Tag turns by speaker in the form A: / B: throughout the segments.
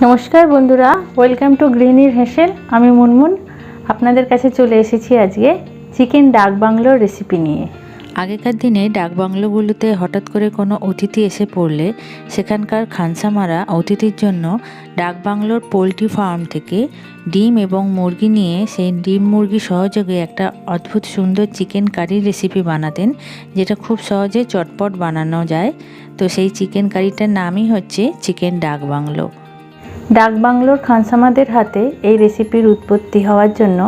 A: নমস্কার বন্ধুরা, welcome to গ্রিহিনির হেসেল। আমি মুনমুন আপনাদের কাছে চলে এসেছি আজকে চিকেন ডাক বাংলোর রেসিপি নিয়ে।
B: আগেকার দিনে ডাক বাংলোগুলোতে হঠাৎ করে কোনো অতিথি এসে পড়লে সেখানকার খানসামারা অতিথির জন্য ডাক বাংলোর পোলট্রি ফার্ম থেকে ডিম এবং মুরগি নিয়ে সেই ডিম মুরগি সহযোগে একটা অদ্ভুত সুন্দর চিকেন কারির রেসিপি বানাতেন, যেটা খুব সহজে চটপট বানানো যায়। তো সেই চিকেন কারিটার নামই হচ্ছে চিকেন ডাক বাংলো।
A: ডাক বাংলোর খানসামাদের হাতে এই রেসিপির উৎপত্তি হওয়ার জন্য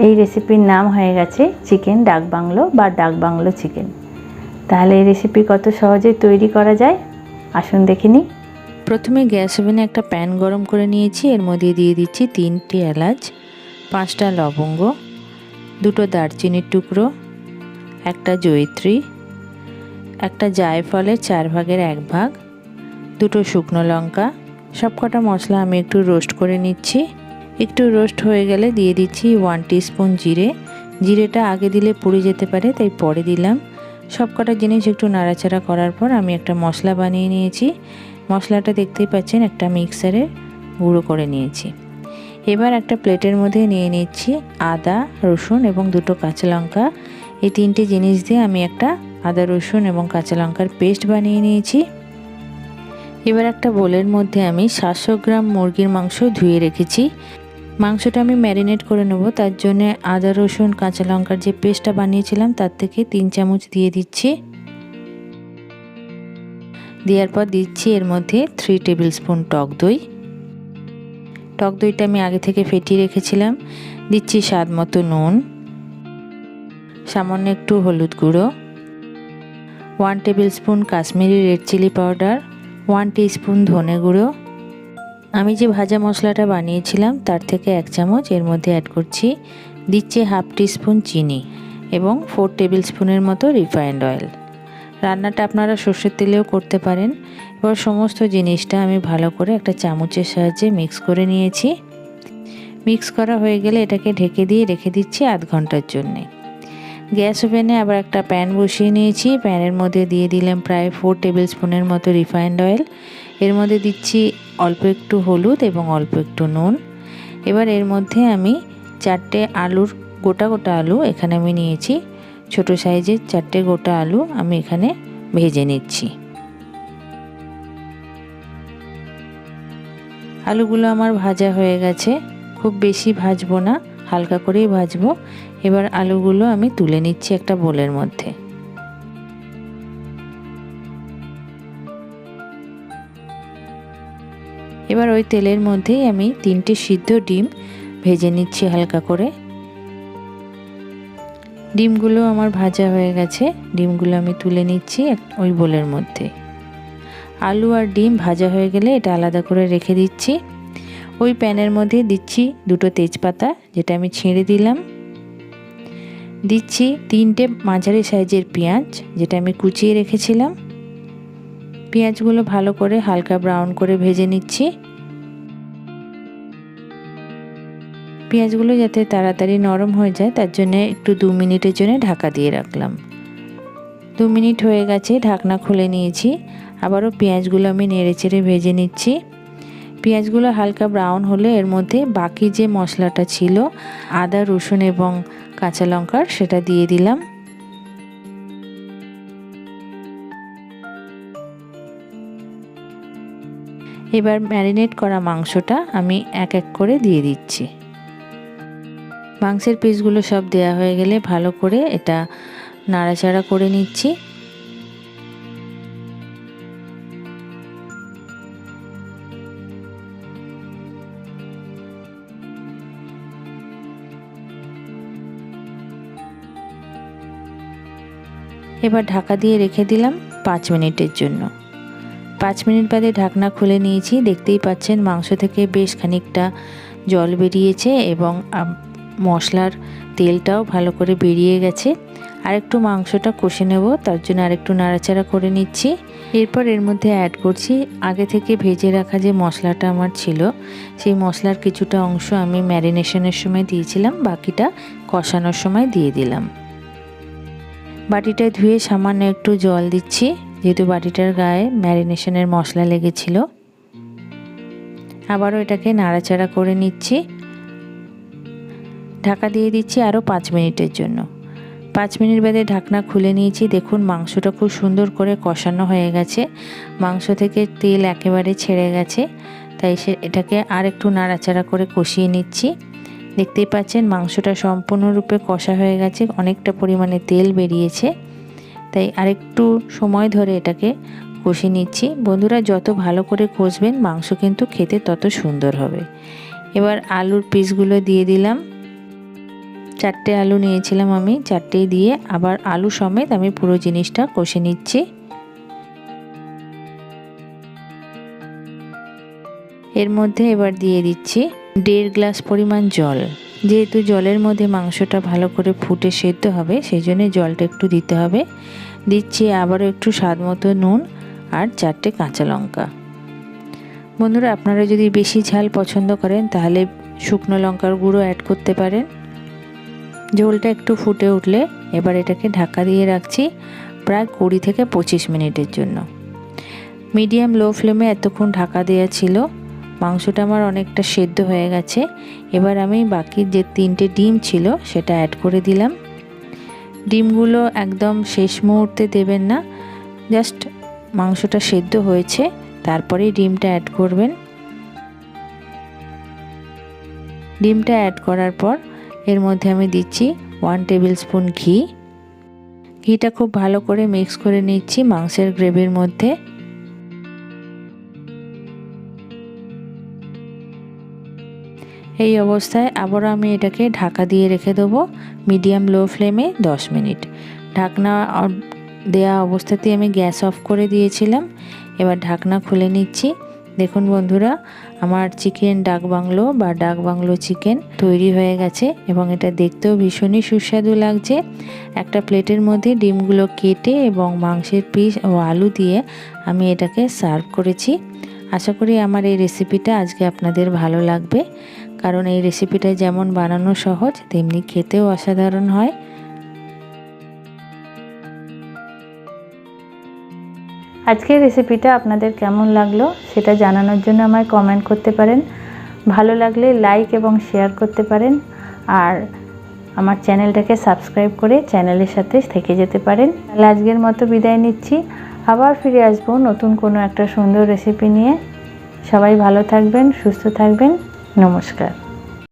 A: এই রেসিপির নাম হয়ে গেছে চিকেন ডাক বাংলো বা ডাক বাংলো চিকেন। তাহলে এই রেসিপি কত সহজে তৈরি করা যায় আসুন দেখে নিই।
B: প্রথমে গ্যাস ওভেনে একটা প্যান গরম করে নিয়েছি। এর মধ্যে দিয়ে দিচ্ছি 3টি এলাচ, 5টা লবঙ্গ, 2টো দারচিনির টুকরো, একটা জয়িত্রী, একটা জায়ফলের 4 ভাগের 1 ভাগ, 2টো শুকনো লঙ্কা। সবকটা মশলা আমি একটু রোস্ট করে নিচ্ছি। একটু রোস্ট হয়ে গেলে দিয়ে দিচ্ছি 1 টিস্পুন জিরে। জিরেটা আগে দিলে পুড়ে যেতে পারে, তাই পরে দিলাম। সবকটা জিনিস একটু নাড়াচাড়া করার পর আমি একটা মশলা বানিয়ে নিয়েছি। মশলাটা দেখতেই পাচ্ছেন একটা মিক্সারে গুঁড়ো করে নিয়েছি। এবার একটা প্লেটের মধ্যে নিয়ে নিচ্ছি আদা, রসুন এবং 2টো কাঁচা লঙ্কা। এই 3টে জিনিস দিয়ে আমি একটা আদা, রসুন এবং কাঁচা লঙ্কার পেস্ট বানিয়ে নিয়েছি। এবার একটা বোলের মধ্যে আমি 700 গ্রাম মুরগির মাংস ধুয়ে রেখেছি। মাংসটা আমি ম্যারিনেট করে নেব, তার জন্য আদা, রসুন, কাঁচা লঙ্কার যে পেস্টটা বানিয়েছিলাম তার থেকে 3 চামচ দিয়ে দিচ্ছি। দেওয়ার পর দিচ্ছি এর মধ্যে 3 টেবিল স্পুন টক দই। টক দইটা আমি আগে থেকে ফেটিয়ে রেখেছিলাম। দিচ্ছি স্বাদ মতো নুন, সামান্য একটু হলুদ গুঁড়ো, 1 tablespoon Kashmiri red chilli powder, 1 teaspoon ধনে গুঁড়ো। আমি যে ভাজা মশলাটা বানিয়েছিলাম তার থেকে 1 চামচ এর মধ্যে অ্যাড করছি। দিচ্ছি হাফ টিস্পুন চিনি এবং 4 টেবিল স্পুনের মতো রিফাইন্ড অয়েল। রান্নাটা আপনারা সর্ষের তেলেও করতে পারেন। এবার সমস্ত জিনিসটা আমি ভালো করে একটা চামচের সাহায্যে মিক্স করে নিয়েছি। মিক্স করা হয়ে গেলে এটাকে ঢেকে দিয়ে রেখে দিচ্ছি আধ ঘন্টার জন্যে। গ্যাস ওভেনে আবার একটা প্যান বসিয়ে নিয়েছি। প্যানের মধ্যে দিয়ে দিলাম প্রায় 4 টেবিল স্পুনের মতো রিফাইন্ড অয়েল। এর মধ্যে দিচ্ছি অল্প একটু হলুদ এবং অল্প একটু নুন। এবার এর মধ্যে আমি 4টে আলুর গোটা আলু এখানে আমি নিয়েছি। ছোট সাইজের 4টে গোটা আলু আমি এখানে ভেজে নিচ্ছি। আলুগুলো আমার ভাজা হয়ে গেছে, খুব বেশি ভাজবো না, হালকা করেই ভাজবো। এবার আলুগুলো আমি তুলে নিচ্ছি একটা বোলের মধ্যে। এবার ওই তেলের মধ্যেই আমি 3টে সিদ্ধ ডিম ভেজে নিচ্ছি হালকা করে। ডিমগুলো আমার ভাজা হয়ে গেছে, ডিমগুলো আমি তুলে নিচ্ছি ওই বোলের মধ্যে। আলু আর ডিম ভাজা হয়ে গেলে এটা আলাদা করে রেখে দিচ্ছি। ওই প্যানের মধ্যে দিচ্ছি 2টো তেজপাতা, যেটা আমি ছিঁড়ে দিলাম। দিচ্ছি 3টে মাঝারি সাইজের পেঁয়াজ, যেটা আমি কুচিয়ে রেখেছিলাম। পেঁয়াজগুলো ভালো করে হালকা ব্রাউন করে ভেজে নিচ্ছি। পেঁয়াজগুলো যাতে তাড়াতাড়ি নরম হয়ে যায় তার জন্য একটু 2 মিনিটের জন্য ঢাকা দিয়ে রাখলাম। 2 মিনিট হয়ে গেছে, ঢাকনা খুলে নিয়েছি। আবারও পেঁয়াজগুলো আমি নেড়েচেড়ে ভেজে নিচ্ছি। পেঁয়াজগুলো হালকা ব্রাউন হলে এর মধ্যে বাকি যে মশলাটা ছিল আদা, রসুন এবং কাঁচা লঙ্কার, সেটা দিয়ে দিলাম। এবার ম্যারিনেট করা মাংসটা আমি এক এক করে দিয়ে দিচ্ছি। মাংসের পিসগুলো সব দেওয়া হয়ে গেলে ভালো করে এটা নাড়াচাড়া করে নিচ্ছি। এবার ঢাকা দিয়ে রেখে দিলাম 5 মিনিটের জন্য। 5 মিনিট বাদে ঢাকনা খুলে নিয়েছি। দেখতেই পাচ্ছেন মাংস থেকে বেশ খানিকটা জল বেরিয়েছে এবং মশলার তেলটাও ভালো করে বেরিয়ে গেছে। আরেকটু মাংসটা কষে নেব, তার জন্য আরেকটু নাড়াচাড়া করে নিচ্ছি। এরপর এর মধ্যে অ্যাড করছি আগে থেকে ভেজে রাখা যে মশলাটা আমার ছিল, সেই মশলার কিছুটা অংশ আমি ম্যারিনেশনের সময় দিয়েছিলাম, বাকিটা কষানোর সময় দিয়ে দিলাম। বাটিটা ধুয়ে সামান্য একটু জল দিচ্ছি, যেহেতু বাটিটার গায়ে ম্যারিনেশনের মশলা লেগেছিল। আবারও এটাকে নাড়াচাড়া করে নিচ্ছি। ঢাকা দিয়ে দিচ্ছি আরও 5 মিনিটের জন্য। 5 মিনিট বাদে ঢাকনা খুলে নিয়েছি। দেখুন মাংসটা খুব সুন্দর করে কষানো হয়ে গেছে, মাংস থেকে তেল একেবারে ছেড়ে গেছে। তাই এটাকে আর একটু নাড়াচাড়া করে কষিয়ে নিচ্ছি। দেখতেই পাচ্ছেন মাংসটা সম্পূর্ণরূপে কষা হয়ে গেছে, অনেকটা পরিমাণে তেল বেরিয়েছে। তাই আরেকটু সময় ধরে এটাকে কষিয়ে নিচ্ছি। বন্ধুরা, যত ভালো করে কষবেন মাংস কিন্তু খেতে তত সুন্দর হবে। এবার আলুর পিসগুলো দিয়ে দিলাম। 4টে আলু নিয়েছিলাম আমি, 4টেই দিয়ে আবার আলু সমেত আমি পুরো জিনিসটা কষে নিচ্ছি। এর মধ্যে এবার দিয়ে দিচ্ছি 1.5 গ্লাস পরিমাণ জল। যেহেতু জলের মধ্যে মাংসটা ভালো করে ফুটে সেদ্ধ হবে, সেই জন্য জলটা একটু দিতে হবে। দিচ্ছি আবারও একটু স্বাদ মতো নুন আর 4টে কাঁচা লঙ্কা। বন্ধুরা, আপনারা যদি বেশি ঝাল পছন্দ করেন তাহলে শুকনো লঙ্কার গুঁড়ো অ্যাড করতে পারেন। ঝোলটা একটু ফুটে উঠলে এবার এটাকে ঢাকা দিয়ে রাখছি প্রায় 20 থেকে 25 মিনিটের জন্য। মিডিয়াম লো ফ্লেমে এতক্ষণ ঢাকা দেওয়া ছিল। মাংসটা আমার অনেকটা সেদ্ধ হয়ে গেছে। এবার আমি বাকি যে 3টে ডিম ছিল সেটা অ্যাড করে দিলাম। ডিমগুলো একদম শেষ মুহূর্তে দেবেন না, জাস্ট মাংসটা সেদ্ধ হয়েছে তারপরেই ডিমটা অ্যাড করবেন। ডিমটা অ্যাড করার পর এর মধ্যে আমি দিচ্ছি 1 টেবিল স্পুন ঘি। ঘিটা খুব ভালো করে মিক্স করে নিচ্ছি মাংসের গ্রেভির মধ্যে। এই অবস্থায় আবারও আমি এটাকে ঢাকা দিয়ে রেখে দেবো মিডিয়াম লো ফ্লেমে 10 মিনিট। ঢাকনা দেওয়া অবস্থাতেই আমি গ্যাস অফ করে দিয়েছিলাম। এবার ঢাকনা খুলে নিচ্ছি। দেখুন বন্ধুরা, আমার চিকেন ডাক বাংলো বা ডাক বাংলো চিকেন তৈরি হয়ে গেছে এবং এটা দেখতেও ভীষণই সুস্বাদু লাগছে। একটা প্লেটের মধ্যে ডিমগুলো কেটে এবং মাংসের পিস ও আলু দিয়ে আমি এটাকে সার্ভ করেছি। আশা করি আমার এই রেসিপিটা আজকে আপনাদের ভালো লাগবে, কারণ এই রেসিপিটা যেমন বানানো সহজ তেমনি খেতেও অসাধারণ হয়।
A: আজকের রেসিপিটা আপনাদের কেমন লাগলো সেটা জানানোর জন্য আমায় কমেন্ট করতে পারেন। ভালো লাগলে লাইক এবং শেয়ার করতে পারেন, আর আমার চ্যানেলটাকে সাবস্ক্রাইব করে চ্যানেলের সাথে থেকে যেতে পারেন। তাহলে আজকের মতো বিদায় নিচ্ছি। আবার ফিরে আসবো নতুন কোনো একটা সুন্দর রেসিপি নিয়ে। সবাই ভালো থাকবেন, সুস্থ থাকবেন। নমস্কার।